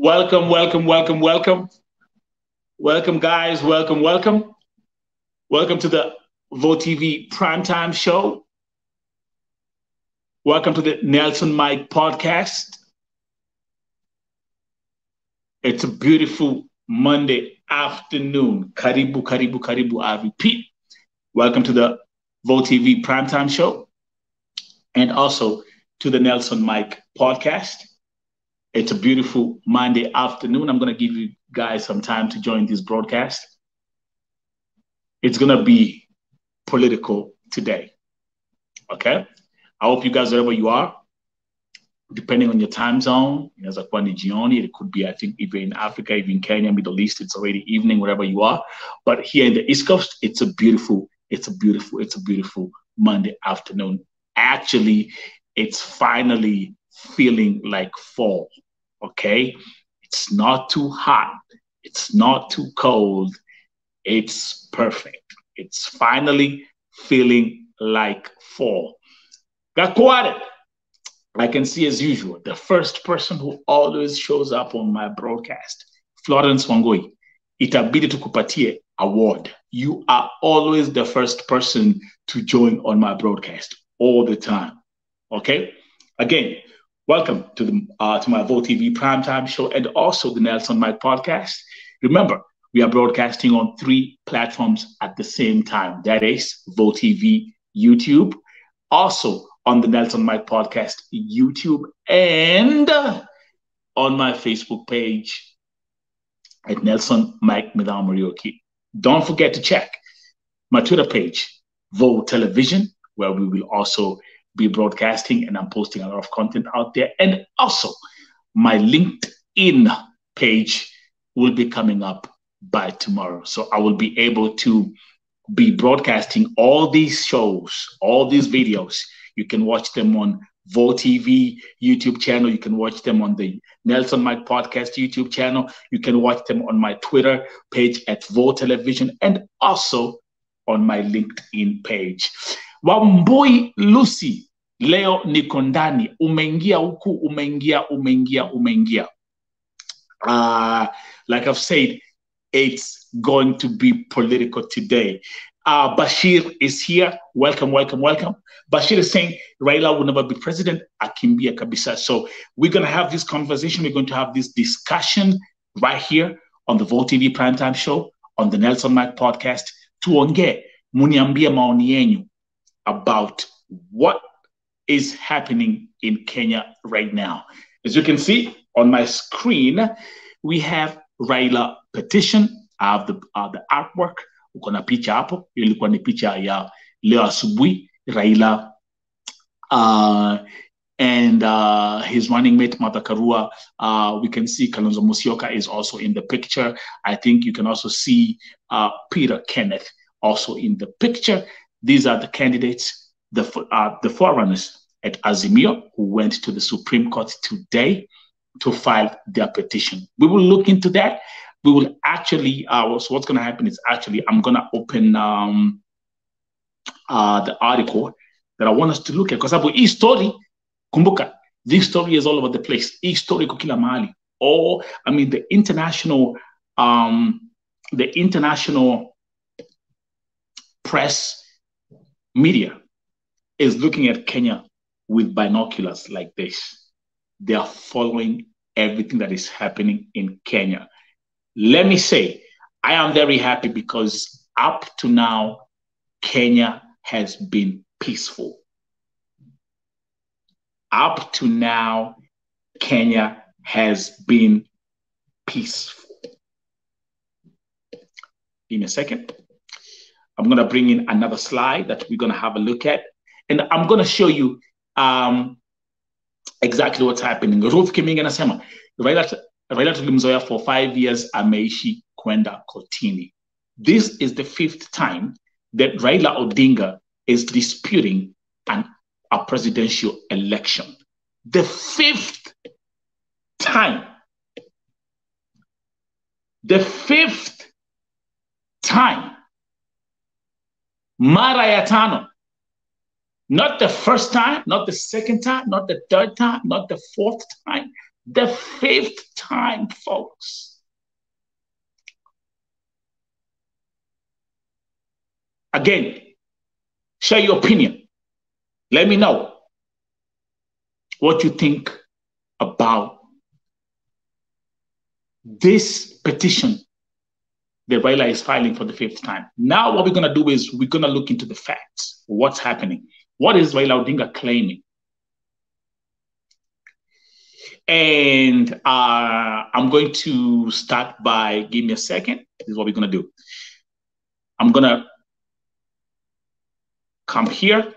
Welcome, welcome, welcome, welcome. Welcome, guys. Welcome, welcome. Welcome to the VoTV Primetime Show. Welcome to the Nelson Mike podcast. It's a beautiful Monday afternoon. Karibu, karibu, karibu. I repeat. Welcome to the VoTV Primetime Show and also to the Nelson Mike podcast. It's a beautiful Monday afternoon. I'm going to give you guys some time to join this broadcast. It's going to be political today. Okay? I hope you guys, wherever you are, depending on your time zone, it could be, I think, even in Africa, even in Kenya, Middle East, it's already evening, wherever you are. But here in the East Coast, it's a beautiful Monday afternoon. Actually, it's finally feeling like fall. Okay? It's not too hot. It's not too cold. It's perfect. It's finally feeling like fall. Gakware, I can see as usual, the first person who always shows up on my broadcast, Florence Wangoi. Itabidi tukupatie award. You are always the first person to join on my broadcast all the time. Okay? Again, welcome to my VoTV Primetime Show and also the Nelson Mike podcast. Remember, we are broadcasting on 3 platforms at the same time. That is VoTV YouTube, also on the Nelson Mike podcast YouTube, and on my Facebook page at Nelson Mike Midao Marioki. Don't forget to check my Twitter page, Vo Television, where we will also be broadcasting and I'm posting a lot of content out there. And also my LinkedIn page will be coming up by tomorrow. So I will be able to be broadcasting all these shows, all these videos. You can watch them on VoTV YouTube channel. You can watch them on the Nelson Mike Podcast YouTube channel. You can watch them on my Twitter page at Vo Television and also on my LinkedIn page. Wambui Lucy, leo niko ndani. Umeingia huku, umeingia. Like I've said, it's going to be political today. Bashir is here. Welcome. Bashir is saying Raila will never be president. Akimbia kabisa. So we're going to have this conversation. We're going to have this discussion right here on the VoTV Primetime Show, on the Nelson Mike podcast. Tuonge, muniambie maoni yenyu about what is happening in Kenya right now. As you can see on my screen, we have Raila Petition. I have the artwork. Uko na picha hapo. Ilikuwa ni picha ya leo asubuhi. Raila and his running mate Martha Karua. We can see Kalonzo Musyoka is also in the picture. I think you can also see Peter Kenneth also in the picture. These are the candidates, the forerunners at Azimio who went to the Supreme Court today to file their petition. We will look into that. We will actually, so what's going to happen is actually, I'm going to open the article that I want us to look at. Because about each story, kumbuka, this story is all over the place. Each story kukila mahali. Or, I mean, the international press media is looking at Kenya with binoculars like this. They are following everything that is happening in Kenya. Let me say, I am very happy because up to now, Kenya has been peaceful. Up to now, Kenya has been peaceful. In a second, I'm going to bring in another slide that we're going to have a look at. And I'm going to show you exactly what's happening. Ruth Kiminga anasema, Raila tulimzoea for 5 years ameishi kwenda kotini. This is the 5th time that Raila Odinga is disputing a presidential election. The 5th time. The 5th time. Mara ya tano. Not the first time, not the second time, not the third time, not the 4th time. The fifth time, folks. Again, share your opinion. Let me know what you think about this petition that Raila is filing for the fifth time. Now, what we're going to do is we're going to look into the facts. What's happening? What is Raila Odinga claiming? And I'm going to start by, give me a second. This is what we're going to do. I'm going to come here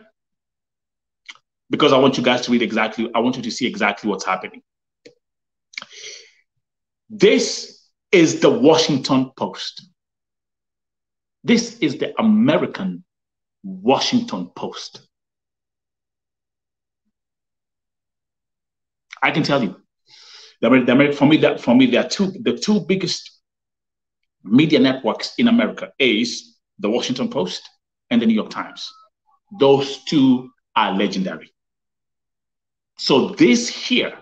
because I want you guys to read exactly, I want you to see exactly what's happening. This is the Washington Post. This is the American Washington Post. I can tell you, for me, they are the two biggest media networks in America is the Washington Post and the New York Times. Those two are legendary. So this here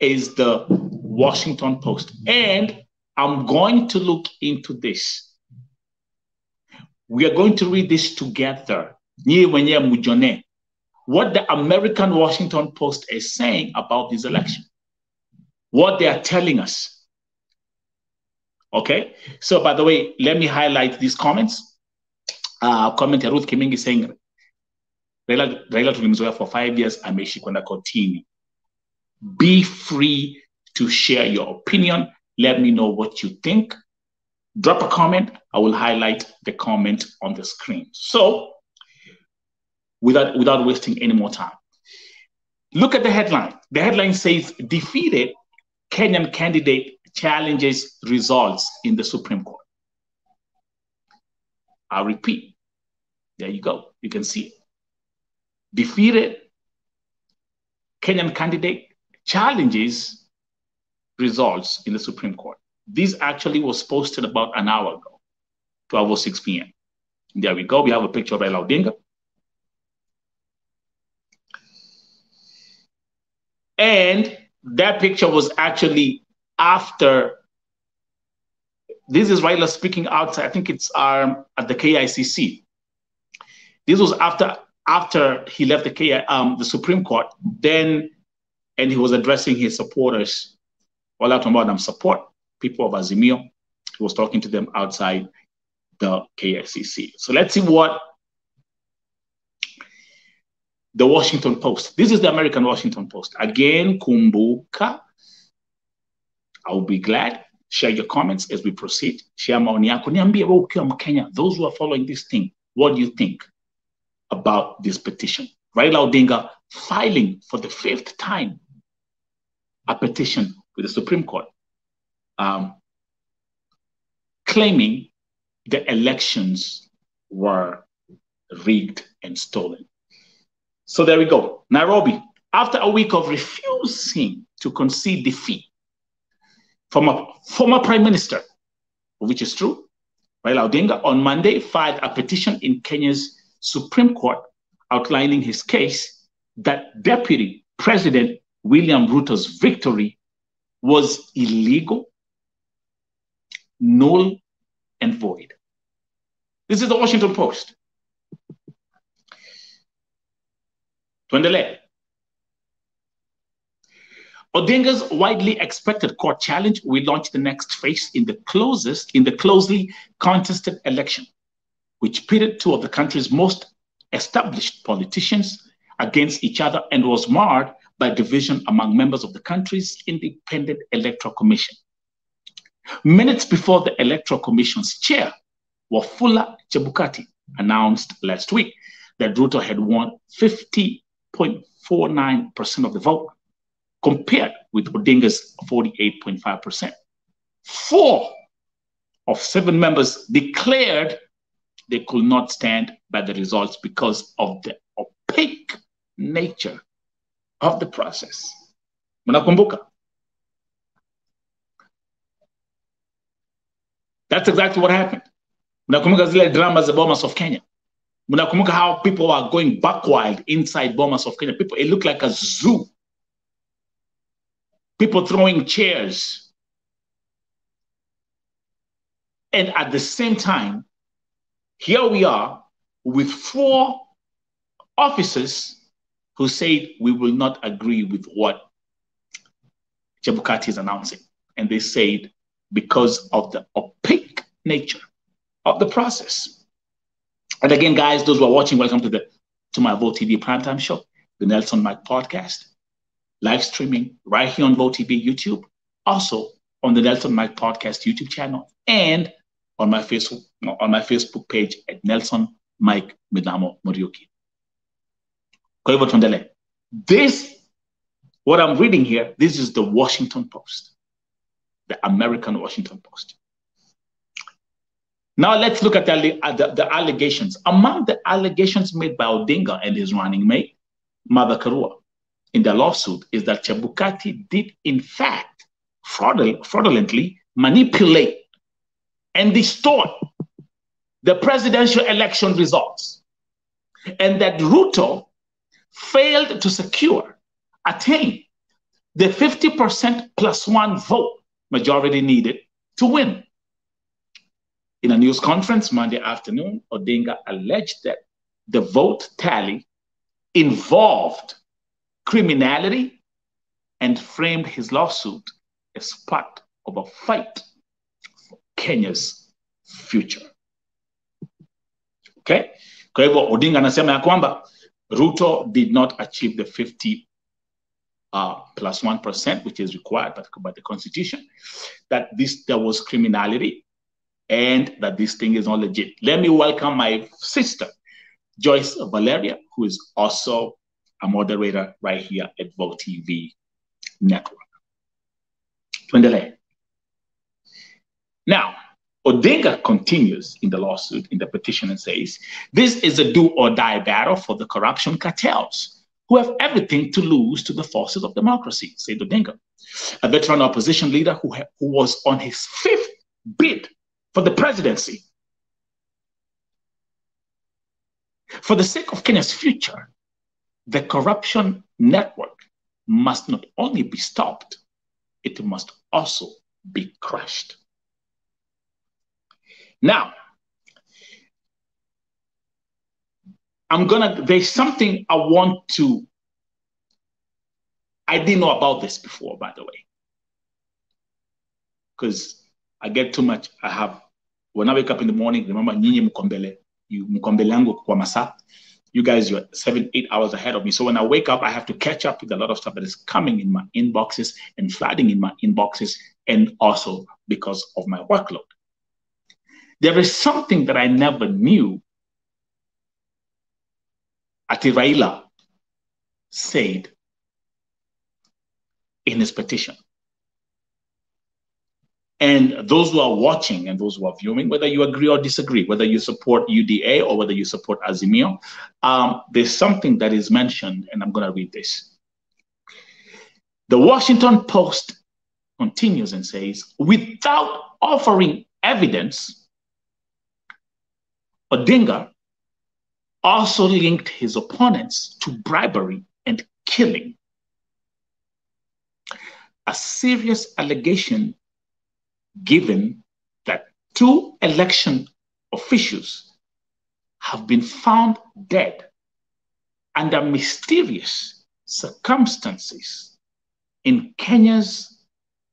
is the Washington Post. And I'm going to look into this. We are going to read this together. What the American Washington Post is saying about this election. What they are telling us. Okay? So, by the way, let me highlight these comments. Comment Ruth Kimingi saying, Raila tulimzoea for 5 years, ameishi kwenda kotini. Be free to share your opinion. Let me know what you think. Drop a comment. I will highlight the comment on the screen. So, without wasting any more time, look at the headline. The headline says, defeated Kenyan candidate challenges results in the Supreme Court. I'll repeat. There you go. You can see it. Defeated Kenyan candidate challenges results in the Supreme Court. This actually was posted about an hour ago, 12:06 p.m. There we go. We have a picture of Raila Odinga. And that picture was actually after, this is Raila speaking outside, I think it's at the KICC. This was after he left the Supreme Court, then, and he was addressing his supporters, all out about them support, people of Azimio. He was talking to them outside the KICC. So let's see what the Washington Post. This is the American Washington Post. Again, kumbuka. I will be glad. Share your comments as we proceed. Share maoni yako. Niambie wewe ukiwa Mkenya, those who are following this thing, what do you think about this petition? Raila Odinga filing for the fifth time a petition with the Supreme Court, claiming the elections were rigged and stolen. So there we go. Nairobi, after a week of refusing to concede defeat from a former prime minister, which is true, Raila Odinga on Monday filed a petition in Kenya's Supreme Court outlining his case that Deputy President William Ruto's victory was illegal, null, and void. This is the Washington Post. Tuendelee. Odinga's widely expected court challenge will launch the next phase in the closely contested election, which pitted two of the country's most established politicians against each other and was marred by division among members of the country's Independent Electoral Commission. Minutes before the Electoral Commission's chair, Wafula Chebukati, announced last week that Ruto had won 50.49% of the vote, compared with Odinga's 48.5%. 4 of 7 members declared they could not stand by the results because of the opaque nature of the process. Mnakumbuka? That's exactly what happened. Mnakumbuka zile dramas of Bomas of Kenya. Mnakumbuka how people are going buck wild inside Bomas of Kenya. People, it looked like a zoo. people throwing chairs. And at the same time, here we are with 4 officers who said we will not agree with what Chebukati is announcing. And they said because of the opaque nature of the process. And again, guys, those who are watching, welcome to my Vote TV primetime show, the Nelson Mike podcast, live streaming right here on Vote TV YouTube, also on the Nelson Mike podcast YouTube channel, and on my Facebook page at Nelson Mike Midamo Muriuki. Kwa hivyo tuendelee. What I'm reading here, this is the Washington Post, the American Washington Post. Now let's look at the allegations. Among the allegations made by Odinga and his running mate, Mother Karua, in the lawsuit is that Chebukati did in fact fraudulently manipulate and distort the presidential election results, and that Ruto failed to attain the 50% plus 1 vote majority needed to win. In a news conference Monday afternoon, Odinga alleged that the vote tally involved criminality and framed his lawsuit as part of a fight for Kenya's future. Okay? Kwa hivyo Odinga anasema ya kwamba Ruto did not achieve the 50 plus 1%, which is required by the Constitution, that there was criminality, and that this thing is not legit. Let me welcome my sister, Joyce Valeria, who is also a moderator right here at Vote TV Network. Now, Odinga continues in the lawsuit, in the petition, and says, this is a do or die battle for the corruption cartels who have everything to lose to the forces of democracy, said Odinga, a veteran opposition leader who was on his 5th bid for the presidency. For the sake of Kenya's future, the corruption network must not only be stopped, it must also be crushed. Now, there's something I didn't know about this before, by the way, because I get too much. When I wake up in the morning, remember, nyinyi mkombele yangu kwa masaa. You guys, you're 7-8 hours ahead of me. So when I wake up, I have to catch up with a lot of stuff that is coming in my inboxes and flooding in my inboxes, and also because of my workload. There is something that I never knew Ati Raila said in his petition. And those who are watching and those who are viewing, whether you agree or disagree, whether you support UDA or whether you support Azimio, there's something that is mentioned, and I'm going to read this. The Washington Post continues and says, without offering evidence, Odinga also linked his opponents to bribery and killing. A serious allegation given that 2 election officials have been found dead under mysterious circumstances in Kenya's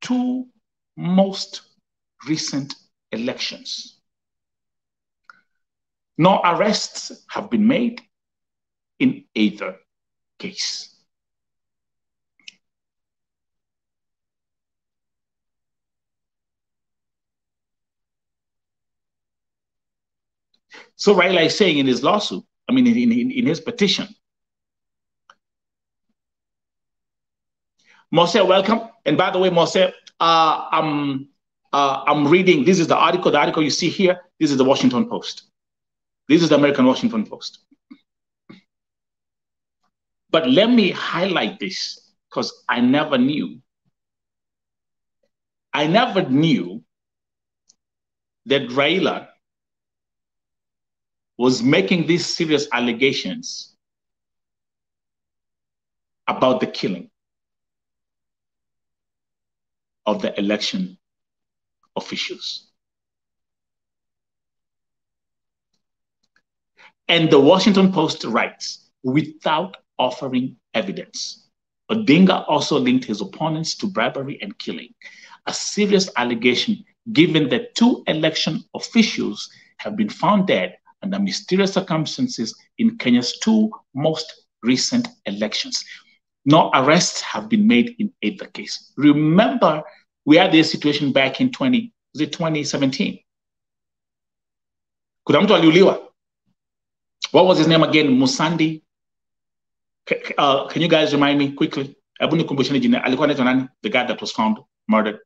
2 most recent elections. No arrests have been made in either case. So Raila is saying in his lawsuit, in his petition, Mose, welcome. And by the way, Mose, I'm reading, this is the article you see here. This is the Washington Post. This is the American Washington Post. But let me highlight this because I never knew that Raila was making these serious allegations about the killing. of the election officials. And the Washington Post writes, without offering evidence, Odinga also linked his opponents to bribery and killing, a serious allegation given that 2 election officials have been found dead under mysterious circumstances in Kenya's 2 most recent elections. No arrests have been made in either case. Remember, we had this situation back in 2017. Kuna mtu aliuliwa. What was his name again? Musandi. Can you guys remind me quickly? The guy that was found murdered.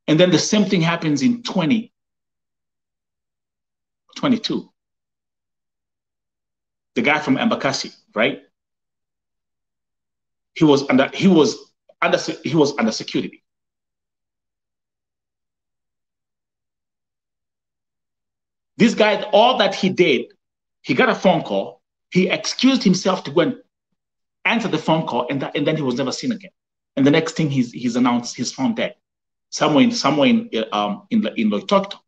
And then the same thing happens in 2022. The guy from Embakasi, right? He was under security. This guy, all that he did, he got a phone call. He excused himself to go and answer the phone call, and then he was never seen again. And the next thing he's announced he's found dead somewhere in Loitoktok.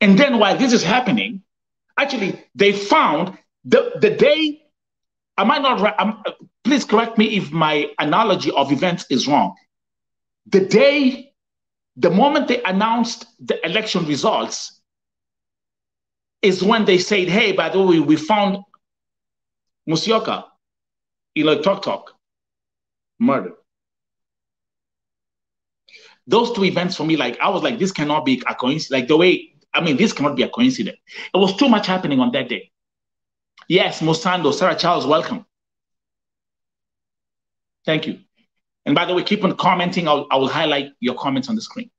And then while this is happening, actually they found the day. Am I not right? Please correct me if my analogy of events is wrong. The moment they announced the election results is when they said, hey, by the way, we found Musyoka in Loitoktok murdered. Those 2 events for me, I was like, this cannot be a coincidence. This cannot be a coincidence. It was too much happening on that day. Yes, Musando, Sarah Charles, welcome. Thank you. And by the way, keep on commenting. I will highlight your comments on the screen.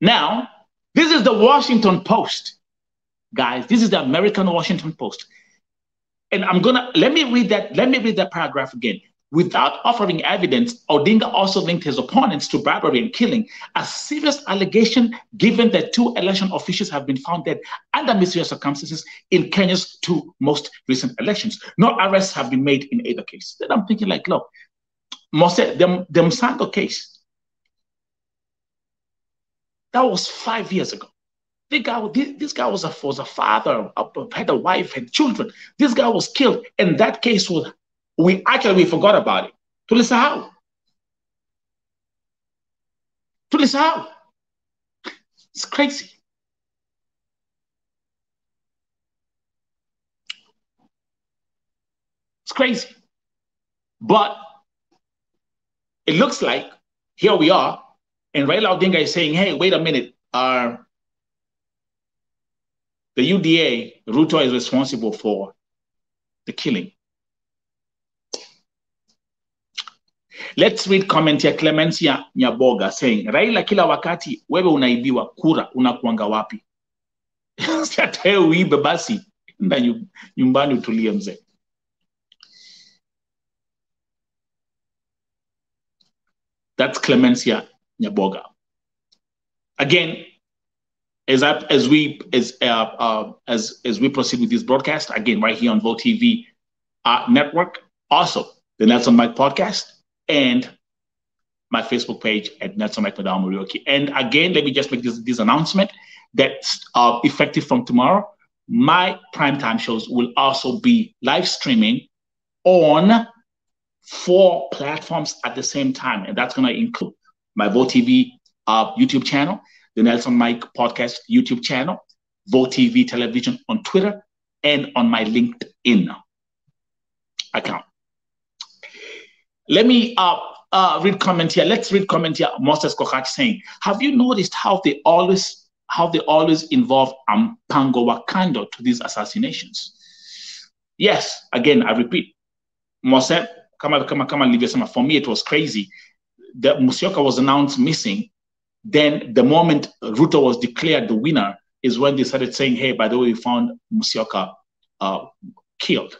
Now, this is the Washington Post, guys. This is the American Washington Post. And let me read that paragraph again. Without offering evidence, Odinga also linked his opponents to bribery and killing, a serious allegation given that 2 election officials have been found dead under mysterious circumstances in Kenya's 2 most recent elections. No arrests have been made in either case. Then I'm thinking look, the Msando case, that was 5 years ago. This guy was a father, had a wife, had children. This guy was killed, and that case we forgot about it. Tulisahau. It's crazy. It's crazy. But it looks like here we are, and Raila Odinga is saying, hey, wait a minute. The UDA, Ruto is responsible for the killing. Let's read comment ya Clemencia Nyaboga saying, Raila kila wakati, wewe unaibiwa kura, unakuanga wapi? Sasa uibe basi, nda nyumbani utulie mzee. That's Clemencia Nyaboga. Again, as we proceed with this broadcast, again, right here on Vote TV network, also the Nelson Mike podcast, and my Facebook page at Nelson Mike Madam Murioki. And again, let me just make this announcement that effective from tomorrow, my primetime shows will also be live streaming on 4 platforms at the same time. And that's going to include my Vote TV YouTube channel, the Nelson Mike podcast YouTube channel, Vote TV television on Twitter, and on my LinkedIn account. Let me read comment here. Let's read comment here. Moses Kokach saying, have you noticed how they always involve Mpango wa Kando to these assassinations? Yes, again, I repeat. Moses, come on, for me, it was crazy. The Musyoka was announced missing. Then the moment Ruto was declared the winner is when they started saying, hey, by the way, we found Musyoka killed.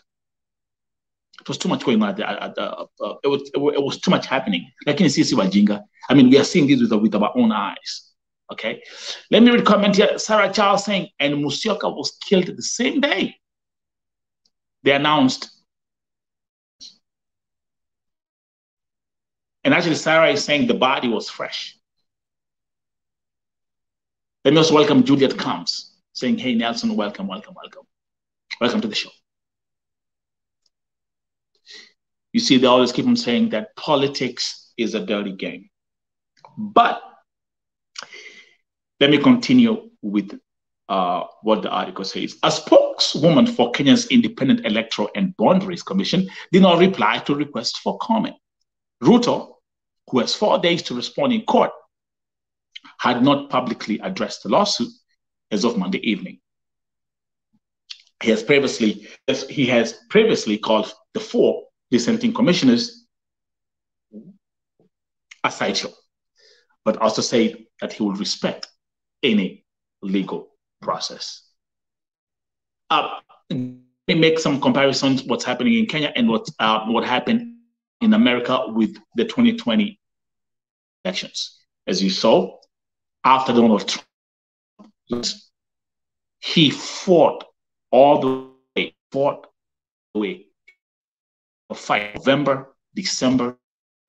It was too much going on. It was too much happening. Like in Sisi Wajinga. I mean, we are seeing this with our own eyes. Okay. Let me read a comment here. Sarah Charles saying, and Musyoka was killed the same day they announced. And actually, Sarah is saying the body was fresh. Let me also welcome Juliet Combs, saying, hey, Nelson, welcome, welcome, welcome. Welcome to the show. You see, they always keep on saying that politics is a dirty game. But let me continue with what the article says. A spokeswoman for Kenya's Independent Electoral and Boundaries Commission did not reply to requests for comment. Ruto, who has 4 days to respond in court, had not publicly addressed the lawsuit as of Monday evening. He has previously called the 4 dissenting commissioners a sideshow, but also said that he will respect any legal process. Let me make some comparisons what's happening in Kenya and what happened in America with the 2020 elections. As you saw, after Donald Trump, he fought all the way, fight November, December,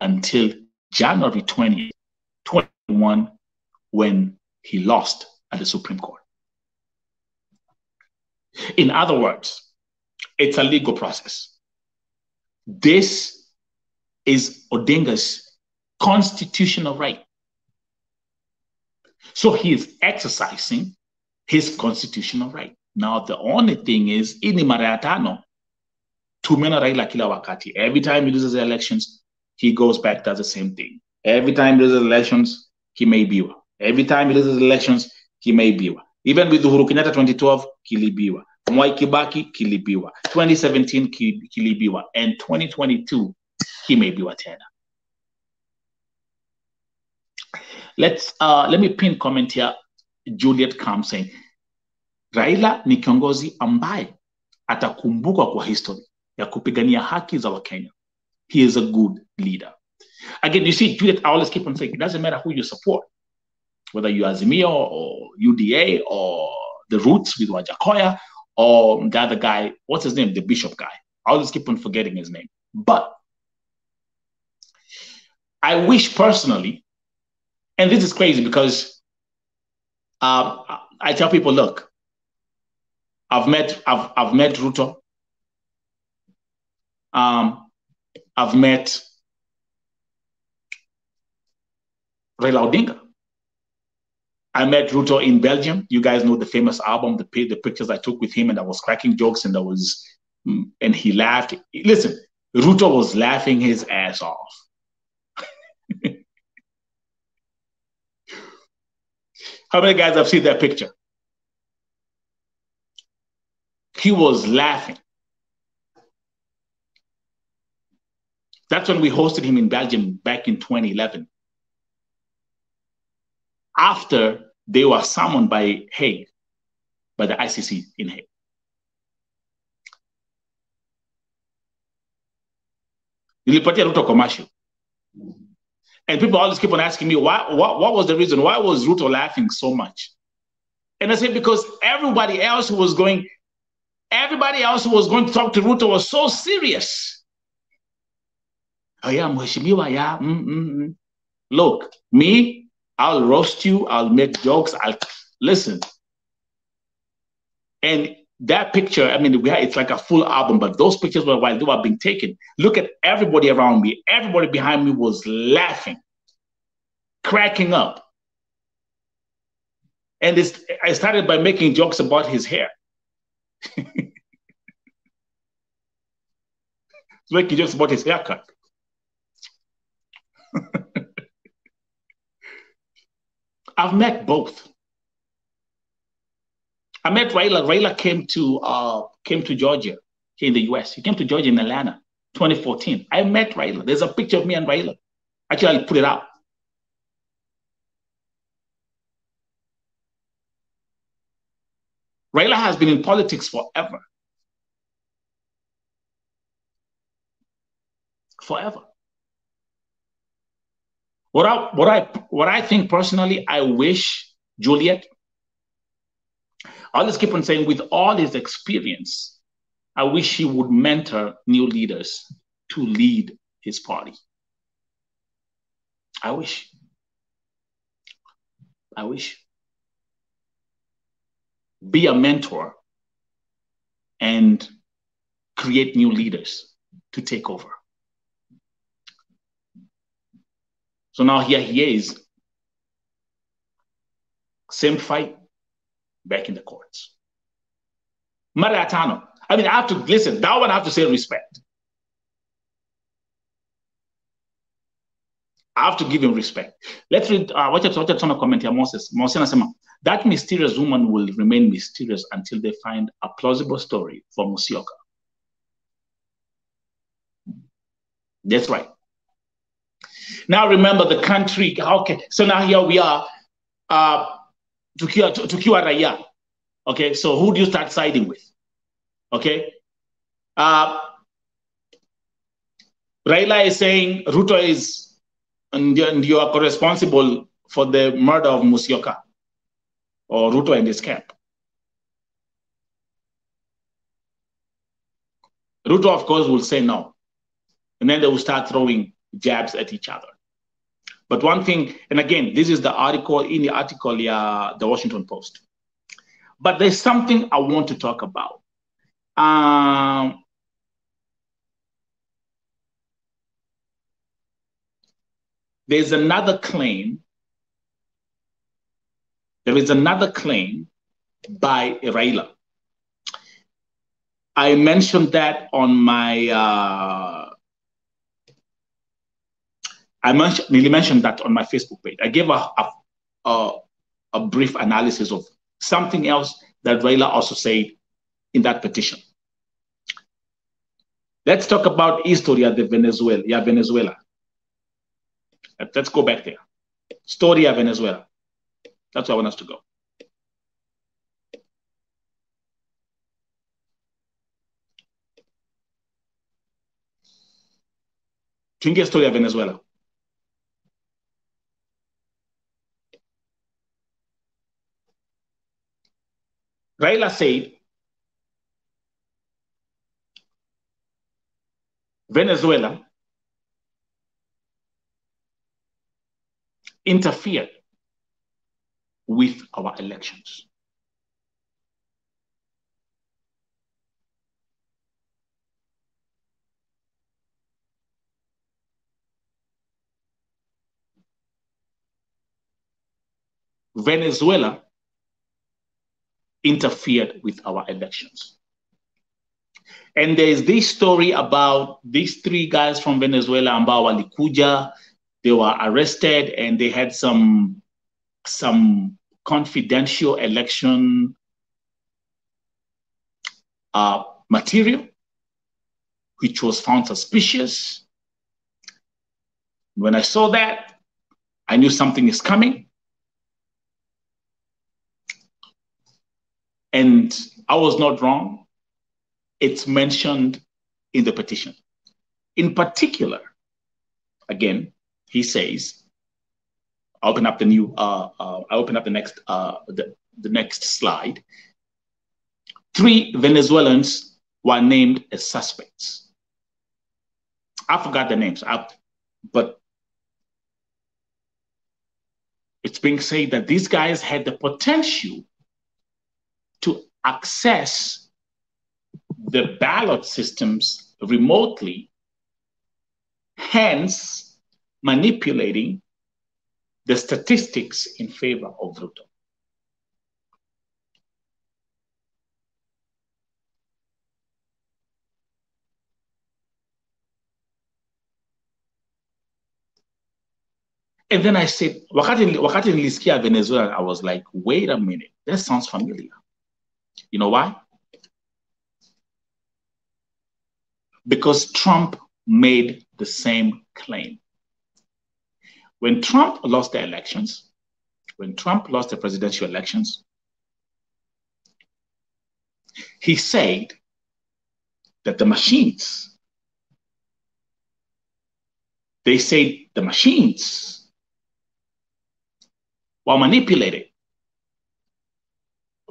until January 20th, 2021, when he lost at the Supreme Court. In other words, it's a legal process. This is Odinga's constitutional right. So he is exercising his constitutional right. Now, the only thing is, ini mara ya tano, tumena Raila kila wakati. Every time he loses the elections, he goes back, does the same thing. Every time he loses elections, he may be. Every time he loses elections, he may be. Even with Uhuru Kenyatta 2012, kilibiwa. Mwai Kibaki, kilibiwa. 2017, kilibiwa. And 2022, he may be tena. Let me pin comment here. Juliet Kam saying, Raila ni kiongozi ambaye atakumbukwa kwa history ya kupigania haki za Wakenya. He is a good leader. Again, you see, Juliet, I always keep on saying, it doesn't matter who you support, whether you Azimio or UDA or the Roots with Wajakoya or the other guy, what's his name? The Bishop guy. I always keep on forgetting his name. But I wish personally, and this is crazy because I tell people, look, I've met Ruto. I've met Raila Odinga. I met Ruto in Belgium. You guys know the famous album, the pictures I took with him, and I was cracking jokes, and he laughed. Listen, Ruto was laughing his ass off. How many guys have seen that picture? He was laughing. That's when we hosted him in Belgium back in 2011. After they were summoned by Hague, by the ICC in Hague. Nilipatia Ruto commercial. And people always keep on asking me, what was the reason? Why was Ruto laughing so much? And I said, because everybody else who was going to talk to Ruto was so serious. Oh yeah, mheshimiwa, yeah. Look, me, I'll roast you, I'll make jokes, I'll listen. And that picture, I mean, it's like a full album, but those pictures were while they were being taken. Look at everybody around me. Everybody behind me was laughing, cracking up. And I started by making jokes about his hair. Making jokes about his haircut. I've met both. I met Raila. Raila came to Georgia here in the US. He came to Georgia in Atlanta, 2014. I met Raila. There's a picture of me and Raila. Actually, I'll put it out. Raila has been in politics forever. Forever. What I think personally, I wish Juliet. I always keep on saying, with all his experience, I wish he would mentor new leaders to lead his party. I wish. I wish. Be a mentor and create new leaders to take over. So now here he is. Same fight, back in the courts. Maratano. I mean, I have to listen. That one I have to say respect. I have to give him respect. Let's read what a ton of comment here. Moses Sema. That mysterious woman will remain mysterious until they find a plausible story for Musyoka. That's right. Now remember the country. Okay, so now here we are. Tukiwa Raia. Okay, so who do you start siding with? Okay. Raila is saying Ruto is and you are responsible for the murder of Musyoka or Ruto and his camp. Ruto, of course, will say no. And then they will start throwing jabs at each other. But one thing, and again, this is the article in the article, the Washington Post. But there's something I want to talk about. There's another claim. There is another claim by Raila. I mentioned that on my. I mentioned that on my Facebook page. I gave a brief analysis of something else that Raila also said in that petition. Let's talk about Historia de Venezuela. Yeah, Venezuela. Let's go back there. Story of Venezuela. That's where I want us to go. Chingue Story of Venezuela. Raila said Venezuela interfered with our elections. Venezuela interfered with our elections. And there's this story about these three guys from Venezuela, Ambawa Likuja. They were arrested and they had some confidential election material, which was found suspicious. When I saw that, I knew something is coming. And I was not wrong. It's mentioned in the petition. In particular, again, he says, I open up the next slide. 3 Venezuelans were named as suspects. I forgot the names, but it's being said that these guys had the potential to access the ballot systems remotely, hence manipulating the statistics in favor of Ruto. And then I said, wakati nilisikia Venezuela, I was like, wait a minute, that sounds familiar. You know why? Because Trump made the same claim. When Trump lost the elections, when Trump lost the presidential elections, he said that the machines, they said the machines were manipulated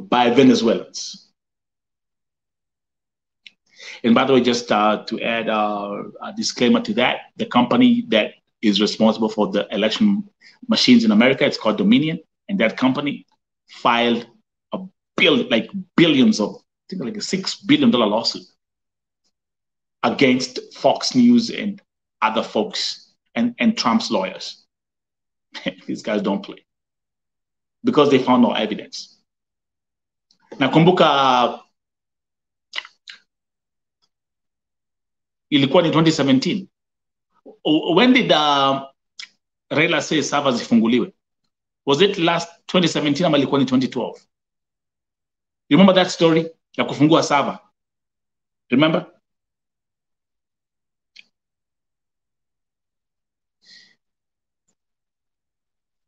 by Venezuelans. And by the way, just to add a disclaimer to that, the company that is responsible for the election machines in America, it's called Dominion, and that company filed a billions of, I think like a $6 billion lawsuit against Fox News and other folks and Trump's lawyers. These guys don't play because they found no evidence. Nakumbuka ilikuwa ni 2017. When did Raila say servers zifunguliwe? Was it last 2017 ama ilikuwa ni 2012? You remember that story ya kufungua server? Remember?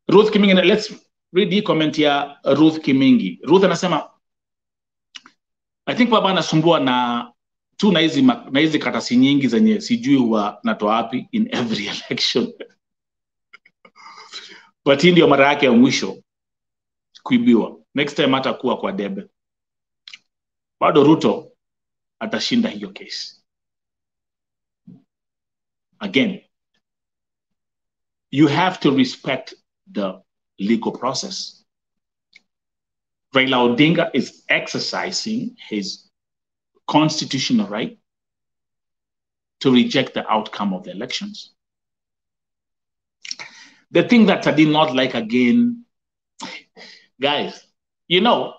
Ruth Kimingi, let's read the comment ya Ruth Kimingi. Ruth anasema, I think baba anasumbua na tu na hizi katasi nyingi zenye sijui huwa natoa wapi in every election. But hii ndio mara yake ya mwisho kuibiwa. Next time atakuwa kwa debe. Bado Ruto atashinda hiyo case. Again, you have to respect the legal process. Raila Odinga is exercising his constitutional right to reject the outcome of the elections. The thing that I did not like again, guys, you know,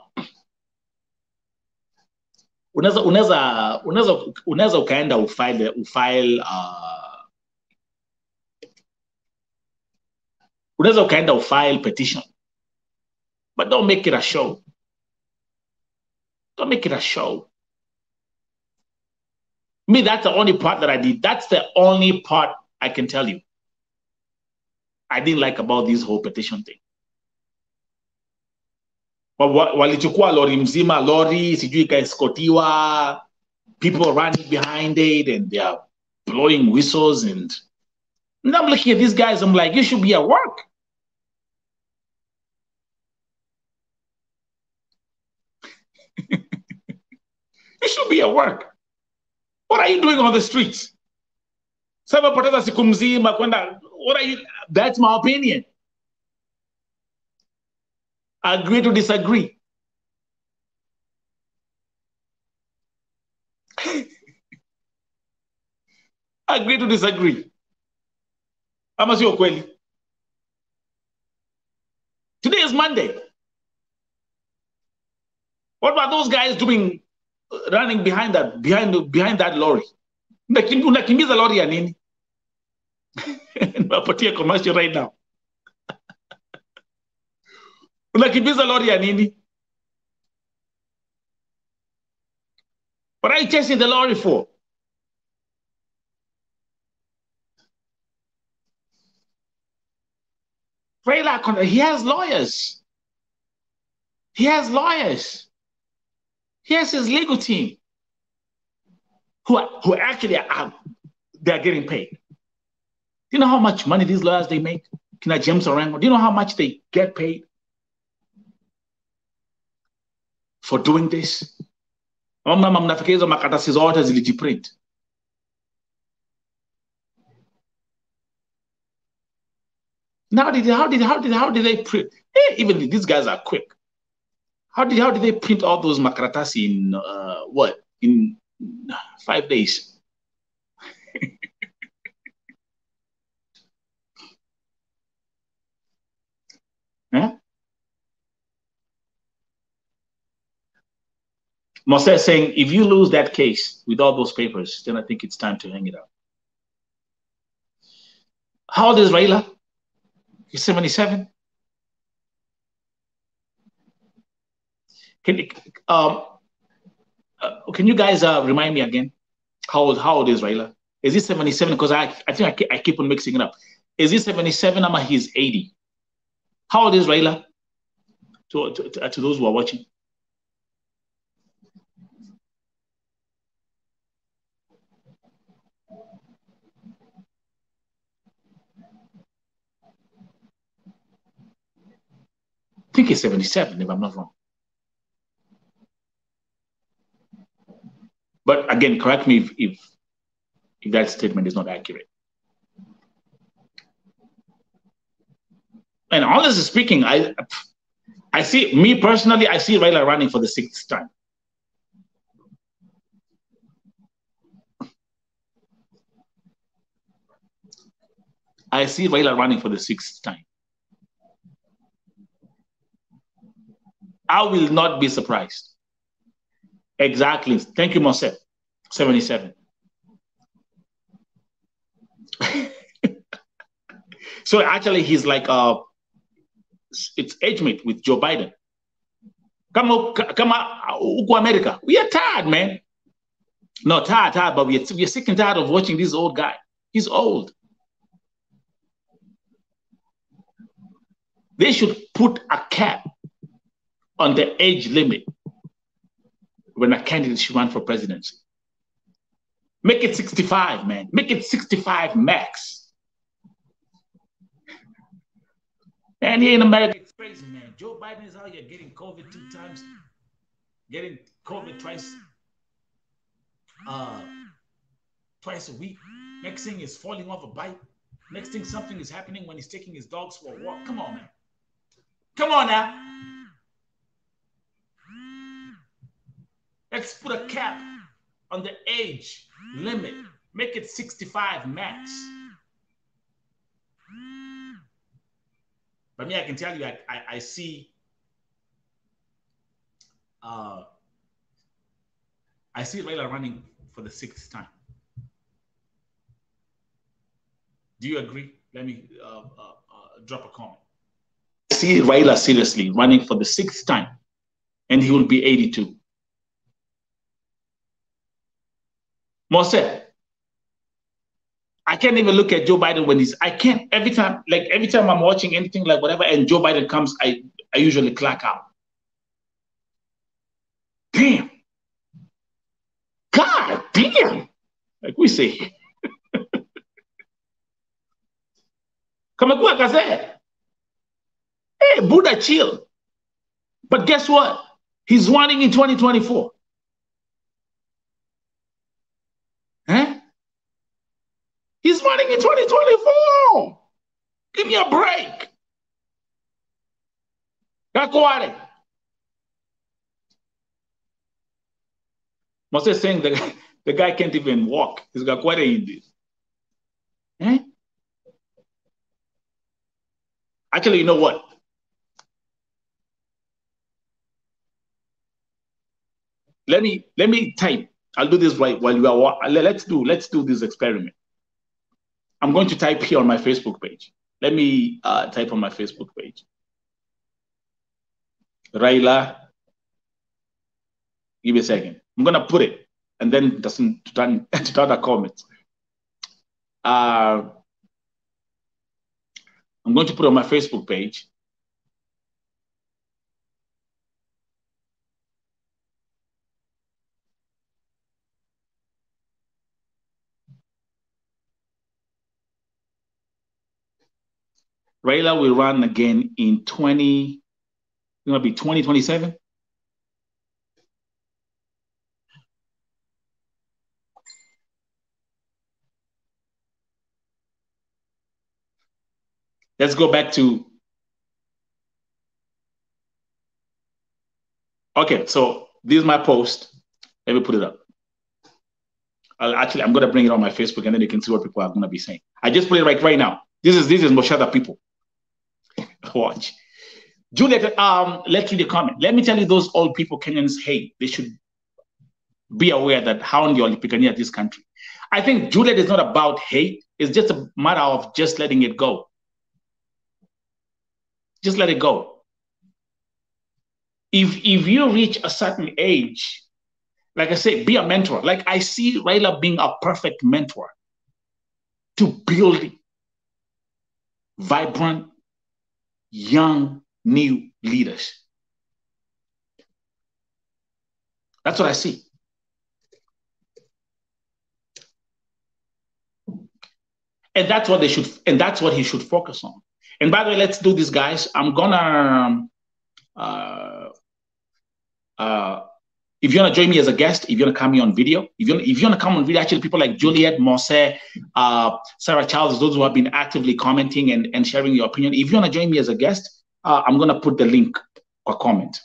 unaweza ukaenda ufile unaweza ukaenda ufile petition, but don't make it a show. Don't make it a show. Me, that's the only part that I did. That's the only part I can tell you I didn't like about this whole petition thing. Walichukua lori mzima, lori sijui ikaeskotiwa, people running behind it and they are blowing whistles, and I'm looking at these guys, I'm like, you should be at work. You should be at work. What are you doing on the streets? What are you? That's my opinion. Agree to disagree. Agree to disagree. Ama sio kweli? Today is Monday. What about those guys doing, running behind that lorry? Unakimbiza lorry ya nini? Napatia commercial right now. Unakimbiza lorry ya nini? What are you chasing the lorry for? Raila, he has lawyers. He has lawyers. He has his legal team who actually they're getting paid. Do you know how much money these lawyers they make? Kina James Orengo, do you know how much they get paid for doing this? Mnafikiri hizo makaratasi zote zilijiprint. Now how did they print? Even these guys are quick. How did they print all those makaratasi in what? In 5 days? Huh? Moses saying, if you lose that case with all those papers, then I think it's time to hang it up. How old is Raila? He's 77. Can you guys remind me again? How old is Raila? Is he 77? Because I think I keep on mixing it up. Is he 77 or he's 80? How old is Raila? To those who are watching. I think he's 77, if I'm not wrong. But again, correct me if that statement is not accurate. And honestly speaking, I see, me personally, I see Raila running for the 6th time. I see Raila running for the 6th time. I will not be surprised. Exactly. Thank you, Mosef. 77. So actually, he's like it's age mate with Joe Biden. Come on, America. We are tired, man. No, tired, but we're sick and tired of watching this old guy. He's old. They should put a cap on the age limit when a candidate should run for presidency. Make it 65, man. Make it 65 max. And here in America, it's crazy, man. Joe Biden is out here getting COVID 2 times, getting COVID twice a week. Next thing is falling off a bike. Next thing, something is happening when he's taking his dogs for a walk. Come on, man. Come on now. Let's put a cap on the age limit. Make it 65 max. But me, I can tell you, I see Raila running for the 6th time. Do you agree? Let me drop a comment. I see Raila seriously running for the 6th time, and he will be 82. Mose, I can't even look at Joe Biden when I can't, every time I'm watching anything like whatever, and Joe Biden comes, I usually clack out. Damn. God damn. Like we say. Come on, like I said. Hey, Buddha, chill. But guess what? He's running in 2024. Huh? He's running in 2024. Give me a break. Gakware. Moses saying the guy can't even walk. He's Gakware in this. Eh? Actually, you know what? Let me type. I'll do this right while you are. Let's do this experiment. I'm going to type here on my Facebook page. Let me type on my Facebook page. Raila. Give me a second. I'm gonna put it, and then it doesn't turn to other comments. I'm going to put it on my Facebook page. Raila will run again in 2027. Let's go back to. Okay, so this is my post. Let me put it up. I'm going to bring it on my Facebook, and then you can see what people are going to be saying. I just put it right now. This is Moshada people. Watch. Juliet, let's read the comment. Let me tell you, those old people Kenyans hate. They should be aware that how the Olympic at this country. I think Juliet is not about hate. It's just a matter of just letting it go. Just let it go. If you reach a certain age, like I say, be a mentor. Like I see Raila being a perfect mentor to build vibrant, young, new leaders. That's what I see. And that's what he should focus on. And by the way, let's do this, guys. I'm gonna If you want to join me as a guest, if you want to come here on video, if you want to come on video, actually people like Juliet, Mose, Sarah Charles, those who have been actively commenting and sharing your opinion. If you want to join me as a guest, I'm going to put the link or comment.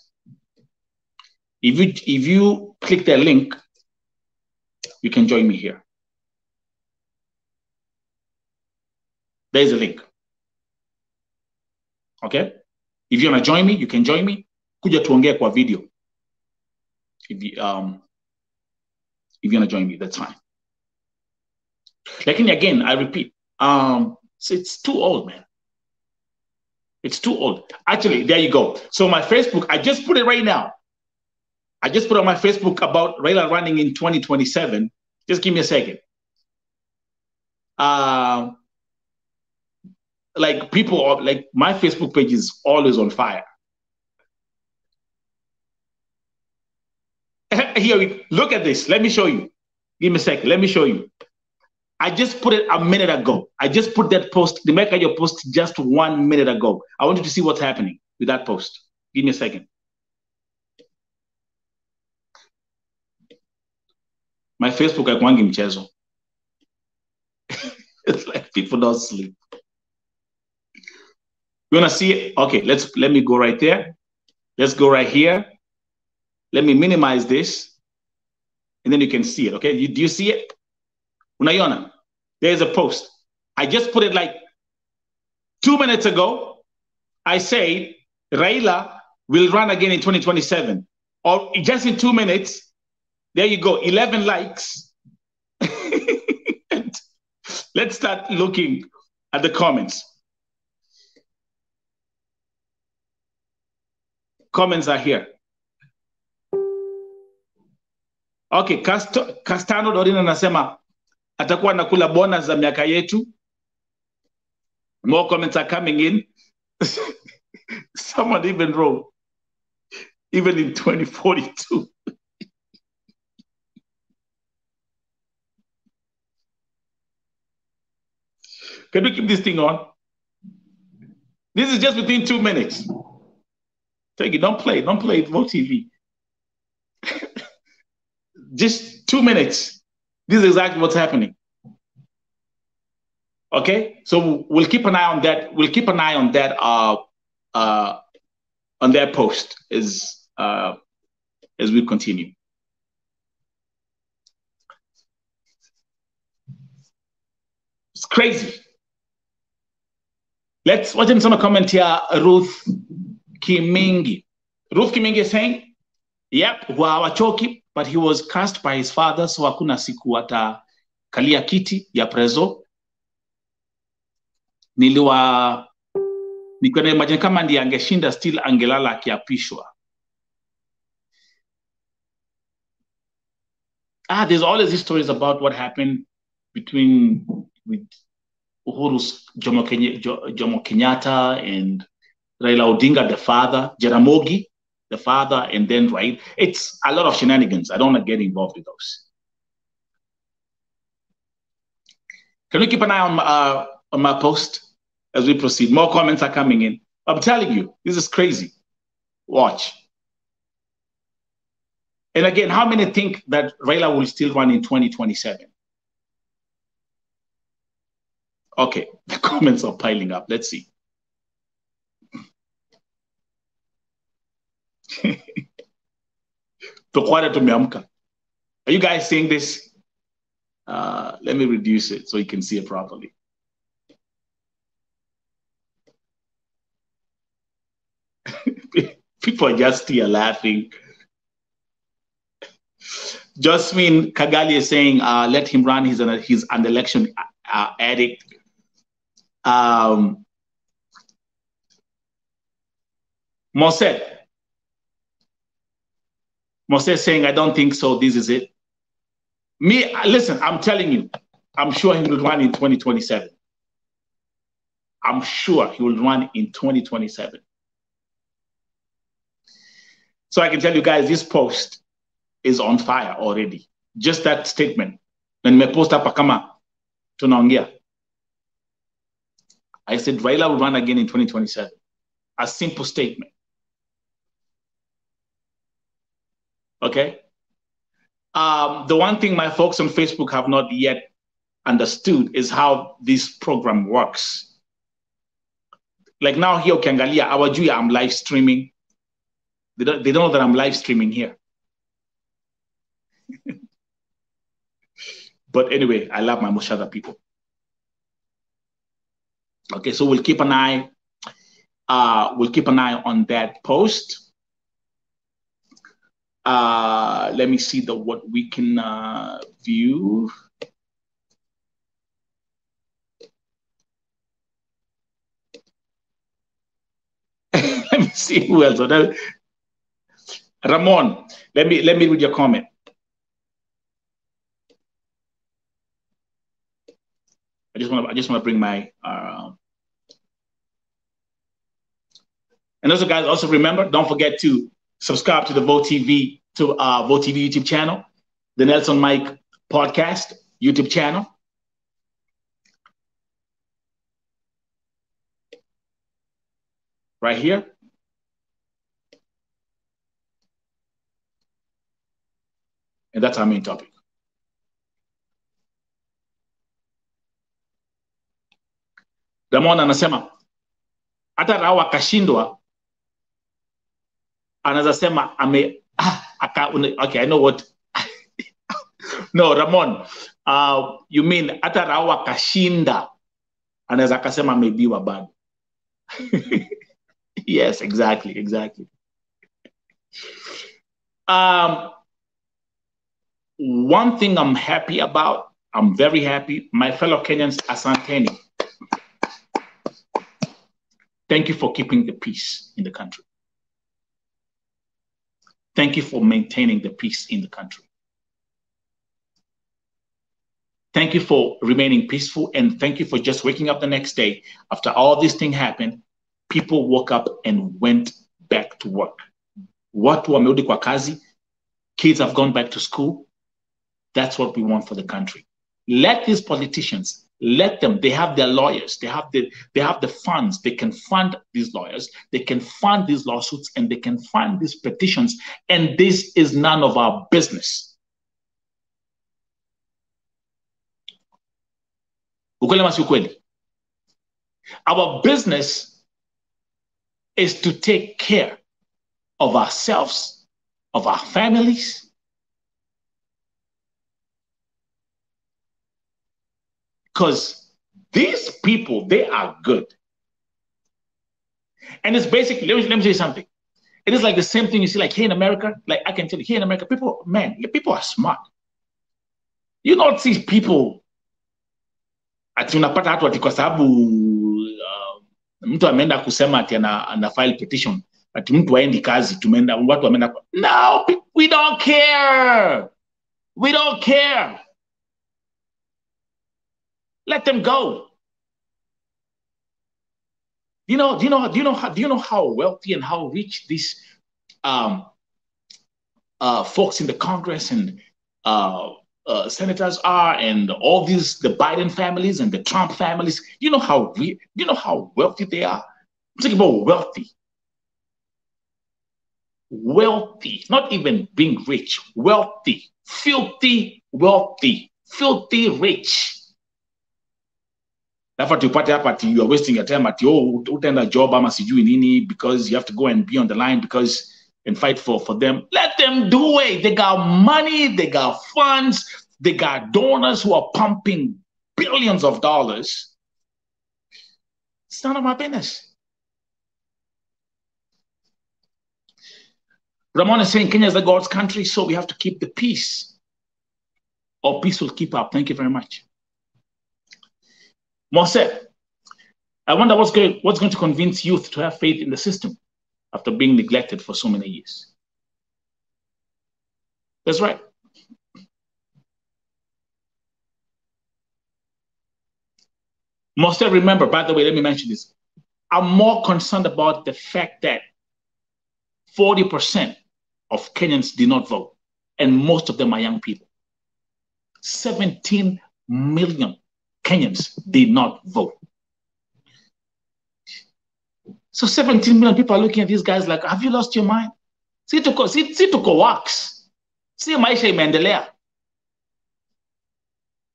If you click the link, you can join me here. There's a link. Okay? If you want to join me, you can join me. Kuja tuongee kwa video. If you want to join me, that's fine. Like, again, I repeat, so it's too old, man. It's too old. Actually, there you go. So my Facebook, I just put it right now. I just put on my Facebook about Raila running in 2027. Just give me a second. Like people, like my Facebook page is always on fire. Here, look at this. Let me show you. Give me a second. Let me show you. I just put it a minute ago. I just put that post, the make your post just 1 minute ago. I want you to see what's happening with that post. Give me a second. My Facebook haikuangi mchezo. It's like people don't sleep. You wanna see it? Okay, let me go right there. Let's go right here. Let me minimize this, and then you can see it. Okay, do you see it? Unaiona? There's a post. I just put it like 2 minutes ago. I say Raila will run again in 2027, or just in 2 minutes. There you go, 11 likes. Let's start looking at the comments. Comments are here. Okay, Castano Dorina anasema atakuwa nakula bonus za miaka yetu. More comments are coming in. Someone even wrote, even in 2042. Can we keep this thing on? This is just within 2 minutes. Take it, don't play Vote TV. Just 2 minutes. This is exactly what's happening. Okay, so we'll keep an eye on that. We'll keep an eye on that on their post as we continue. It's crazy. Let's watch some comment here. Ruth Kimingi. Ruth Kimingi is saying, yep, hawachoki, but he was cast by his father, so hakuna siku ata kalia kiti ya prezo. Nikiwa imagine kama ndiye angeshinda still angelala akiapishwa. There's always these stories about what happened with Uhuru's Jomo Kenyatta and Raila Odinga, the father, Jaramogi, the father, and then, right? It's a lot of shenanigans. I don't want to get involved with those. Can we keep an eye on my post as we proceed? More comments are coming in. I'm telling you, this is crazy. Watch. And again, how many think that Raila will still run in 2027? Okay, the comments are piling up. Let's see. Are you guys seeing this? Let me reduce it so you can see it properly. People are just here laughing. Jasmine Kagali is saying, let him run. He's an election addict. Mose saying, I don't think so. This is it. Listen, I'm telling you, I'm sure he will run in 2027. I'm sure he will run in 2027. So I can tell you guys, this post is on fire already. Just that statement. When me post hapa kama tunaongea, I said Raila will run again in 2027. A simple statement. Okay? The one thing my folks on Facebook have not yet understood is how this program works. Like now here, ukiangalia, hawajui I'm live streaming. They don't know that I'm live streaming here. But anyway, I love my Mushada people. Okay, so we'll keep an eye. We'll keep an eye on that post. Let me see what we can view. Let me see who else. Ramon, let me read your comment. I just want to bring my and also, guys, also remember, don't forget to subscribe to the Vote TV YouTube channel, the Nelson Mike podcast YouTube channel. Right here. And that's our main topic. Ramon anasema hata Rawa akashindwa anaweza sema okay, I know what. No, Ramon, you mean hata Rawa akashinda anaweza akasema ameibiwa bado. Yes, exactly. One thing I'm happy about, I'm very happy, my fellow Kenyans, asanteni. Thank you for keeping the peace in the country. Thank you for maintaining the peace in the country. Thank you for remaining peaceful, and thank you for just waking up the next day after all this thing happened. People woke up and went back to work. Watu wamerudi kwa kazi. Kids have gone back to school. That's what we want for the country. Let these politicians, let them, they have their lawyers, they have the funds, they can fund these lawyers, they can fund these lawsuits, and they can fund these petitions, and this is none of our business. Our business is to take care of ourselves, of our families, because these people, they are good. And it's basically, let me tell you something. It is like the same thing you see like here in America. Like I can tell you, here in America, people are smart. You don't see people ati unapata watu ati kwa sababu mtu ameenda kusema ati ana file petition ati mtu aendi kazi tumeenda watu wameenda. No, we don't care. We don't care. Let them go. Do you know how wealthy and how rich these folks in the Congress and senators are, and all these, the Biden families and the Trump families? You know how wealthy they are. I'm talking about wealthy. Wealthy, not even being rich. Wealthy, filthy, wealthy, filthy rich. You are wasting your time at utaenda job ama sijui nini because you have to go and be on the line and fight for them. Let them do it. They got money, they got funds, they got donors who are pumping billions of dollars. It's none of my business. Ramon is saying Kenya is the God's country, so we have to keep the peace, or peace will keep up. Thank you very much. Mose, I wonder what's going to convince youth to have faith in the system after being neglected for so many years. That's right. Mose, remember, by the way, let me mention this. I'm more concerned about the fact that 40% of Kenyans did not vote, and most of them are young people. 17 million Kenyans did not vote. So 17 million people are looking at these guys like, have you lost your mind? See to go works. See maisha imeendelea.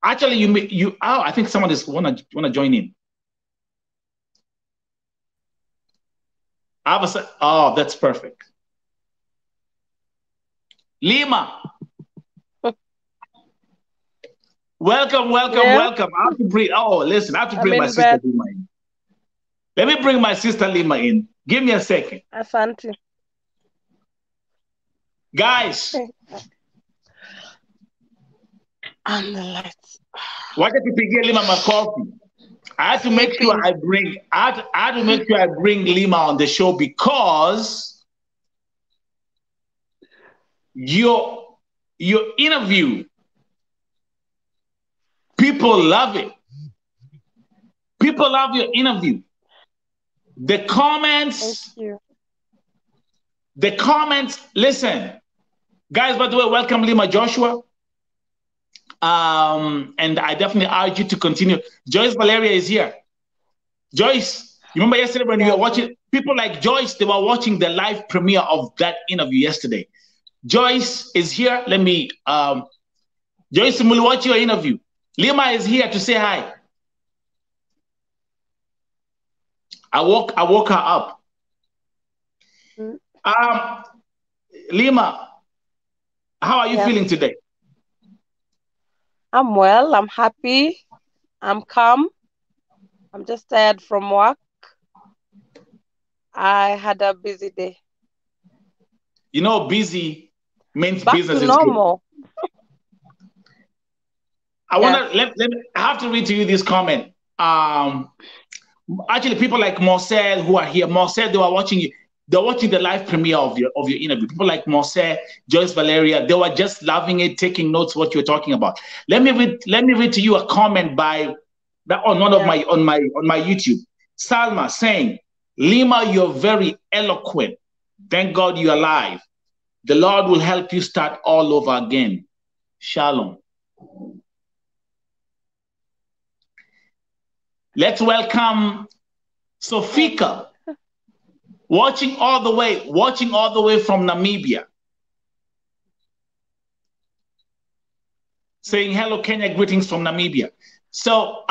Actually, I think someone is wanna join in. Oh, that's perfect. Lima. Welcome. Yeah, I have to bring. Oh, listen, I have to I'm bring my in sister bed. Lima in. Let me bring my sister Lima in. Give me a second, Asante. guys. And the lights. Wacha tupigie Lima makofi. I had to make sure Sleeping. I had to make sure I bring Lima on the show because your interview, people love it. People love your interview. The Thank comments, you. listen, guys, by the way, welcome Lima Joshua. And I definitely urge you to continue. Joyce Valeria is here. Joyce, you remember yesterday when you Yeah, were bro. watching, people like Joyce, they were watching the live premiere of that interview yesterday. Joyce is here. Joyce, will watch your interview. Lima is here to say hi. I woke her up. Mm, Um, Lima, how are you yes. feeling today? I'm well. I'm happy. I'm calm. I'm just tired from work. I had a busy day. You know, busy means Back to business is good. normal. I Yes. wanna I have to read to you this comment. Um, Actually, people like Marcel who are here, Marcel, they were watching you. They're watching the live premiere of your interview. People like Marcel, Joyce Valeria, they were just loving it, taking notes what you're talking about. Let me read to you a comment by that on one of Yeah. my on my YouTube. Salma saying, Lima, you're very eloquent. Thank God you're alive. The Lord will help you start all over again. Shalom. Let's welcome Amen. Sofika, watching all the way from Namibia, saying hello, Kenya, greetings from Namibia. So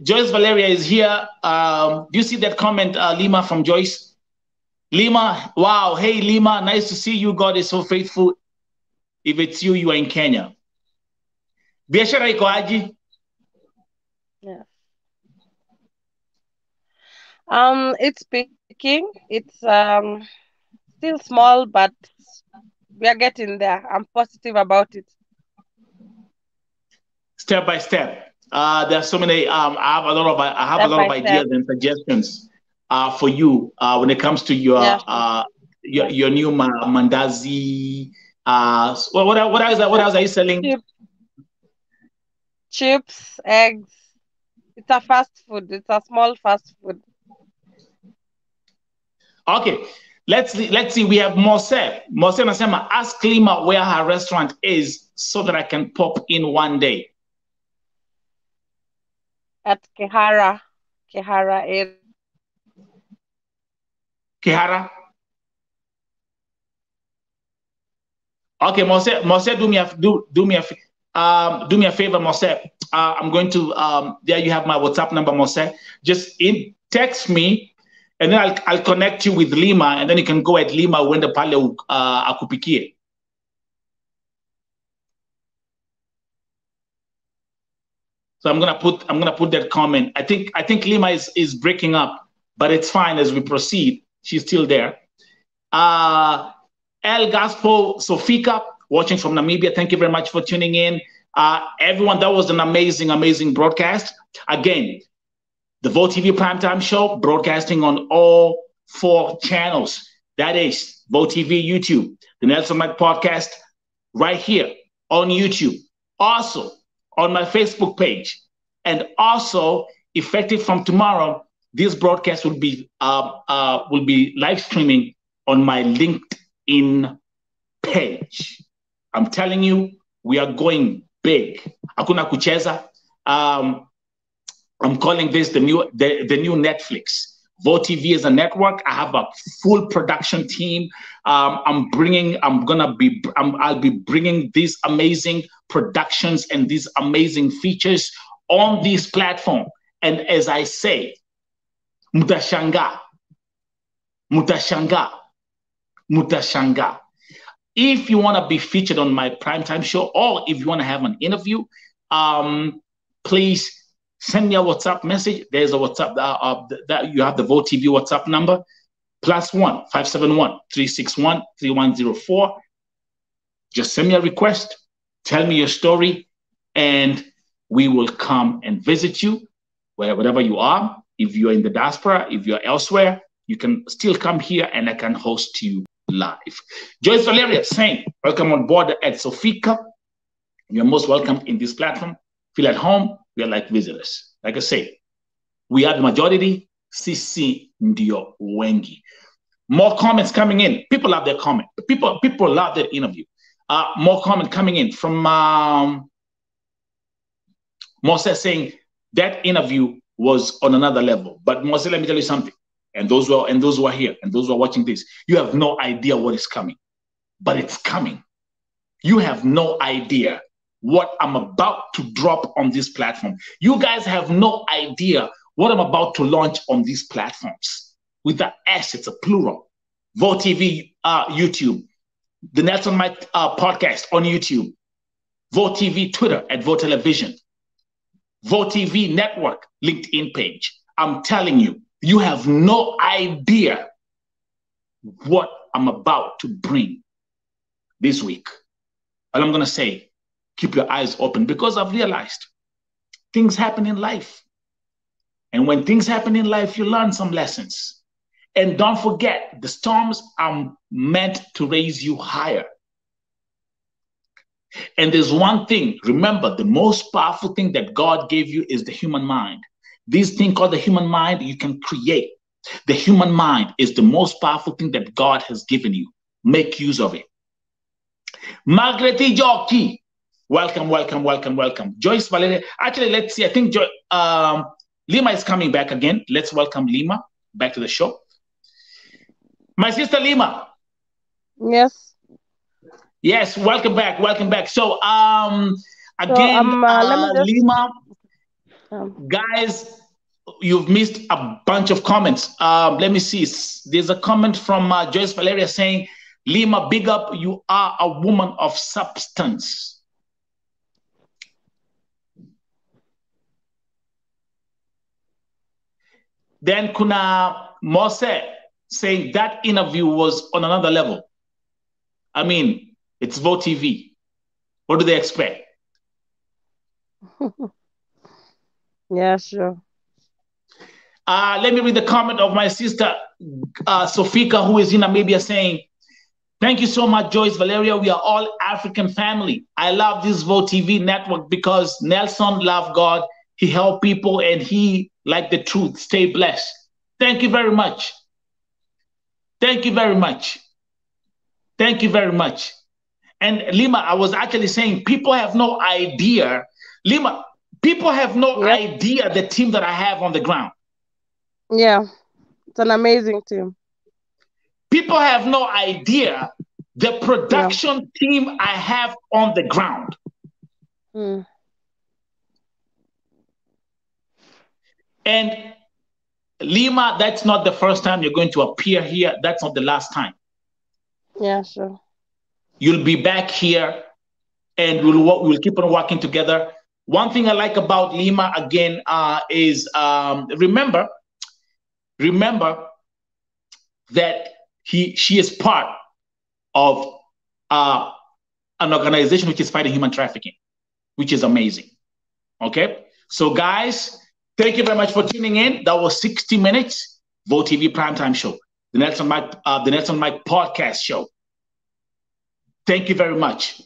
Joyce Valeria is here. Do you see that comment, Lima, from Joyce? Lima, wow, hey Lima, nice to see you. God is so faithful. If it's you, you are in Kenya. Biashara iko aje? Yeah. It's speaking. It's still small, but we are getting there. I'm positive about it. Step by step. There are so many. I have a Step lot of by step. ideas and suggestions for you when it comes to Yeah, sure. your new mandazi. What else? What Uh, else are you selling? chip, chips, eggs. It's a fast food. It's a small fast food. Okay, let's see. We have Mose. Mose Nasema, ask Lima where her restaurant is so that I can pop in one day. At Kehara area. Kihara. Okay, Mose, do me a favor, Mose. I'm going to there you have my WhatsApp number, Mose. Just text me, and then I'll connect you with Lima, and then you can go at Lima when the pale akupikie. So I'm gonna put that comment. I think Lima is breaking up, but it's fine as we proceed. She's still there. Uh, El Gaspo Sofika, watching from Namibia. Thank you very much for tuning in. Everyone, that was an amazing, amazing broadcast. Again, the Vote TV Primetime Show, broadcasting on all 4 channels. That is Vote TV, YouTube, the Nelson Mike Podcast, right here on YouTube. Also on my Facebook page, and also effective from tomorrow, this broadcast will be live streaming on my LinkedIn page. I'm telling you, we are going big. Hakuna kucheza. I'm calling this the new Netflix. Vote TV is a network. I have a full production team. I'll be bringing these amazing productions and these amazing features on this platform. And as I say, mutashanga, mutashanga, mutashanga. If you want to be featured on my primetime show, or if you want to have an interview, please send me a WhatsApp message. There's a WhatsApp that you have the Vote TV WhatsApp number, +1 571 361 3104. Just send me a request, tell me your story, and we will come and visit you wherever you are. If you're in the diaspora, if you're elsewhere, you can still come here and I can host you live. Joyce Valeria saying, welcome on board at Sofika. You're most welcome in this platform. Feel at home. We are like visitors. Like I say, we are the majority. Sisi ndio wengi. More comments coming in. People love their comment. People love their interview. More comment coming in from Moses saying that interview was on another level. But Moses, let me tell you something. And those who are here and those who are watching this, you have no idea what is coming, but it's coming. You have no idea what I'm about to drop on this platform. You guys have no idea what I'm about to launch on these platforms. With the S, it's a plural. Vote TV, YouTube. The Nelson Mike podcast on YouTube. Vote TV, Twitter at Vote Television. Vote TV Network, LinkedIn page. I'm telling you, you have no idea what I'm about to bring this week. All I'm going to say, keep your eyes open, because I've realized things happen in life. And when things happen in life, you learn some lessons. And don't forget, the storms are meant to raise you higher. And there's one thing, remember, the most powerful thing that God gave you is the human mind. This thing called the human mind, you can create. The human mind is the most powerful thing that God has given you. Make use of it. Margaret Jockey, welcome, welcome, welcome, welcome. Joyce Valeria, actually, let's see. I think Lima is coming back again. Let's welcome Lima back to the show. My sister Lima. Yes. Yes, welcome back, welcome back. So, again, Lima, guys, you've missed a bunch of comments. Let me see. There's a comment from Joyce Valeria saying, Lima, big up, you are a woman of substance. Then Kuna Mose saying that interview was on another level. I mean, it's Vote TV. What do they expect? Yeah, sure. Let me read the comment of my sister, Sofika, who is in Namibia, saying, thank you so much, Joyce Valeria. We are all African family. I love this Vote TV network because Nelson loved God. He helped people and he liked the truth. Stay blessed. Thank you very much. Thank you very much. Thank you very much. And Lima, I was actually saying, people have no idea. Lima, people have no idea the team that I have on the ground. Yeah, it's an amazing team. People have no idea the production team I have on the ground. And Lima, that's not the first time you're going to appear here. That's not the last time. Yeah, sure. You'll be back here and we'll keep on working together. One thing I like about Lima, again, is remember that she is part of an organization which is fighting human trafficking, which is amazing. Okay? So guys, thank you very much for tuning in. That was 60 minutes, Vote TV Primetime Show, the Nelson Mike podcast show. Thank you very much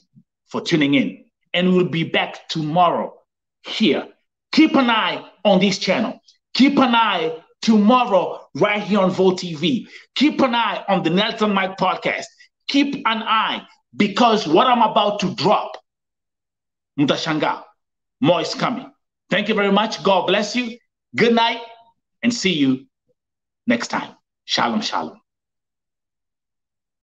for tuning in. And we'll be back tomorrow here. Keep an eye on this channel. Keep an eye tomorrow right here on Vote TV. Keep an eye on the Nelson Mike podcast. Keep an eye, because what I'm about to drop, mutashanga, more is coming. Thank you very much. God bless you. Good night and see you next time. Shalom, shalom.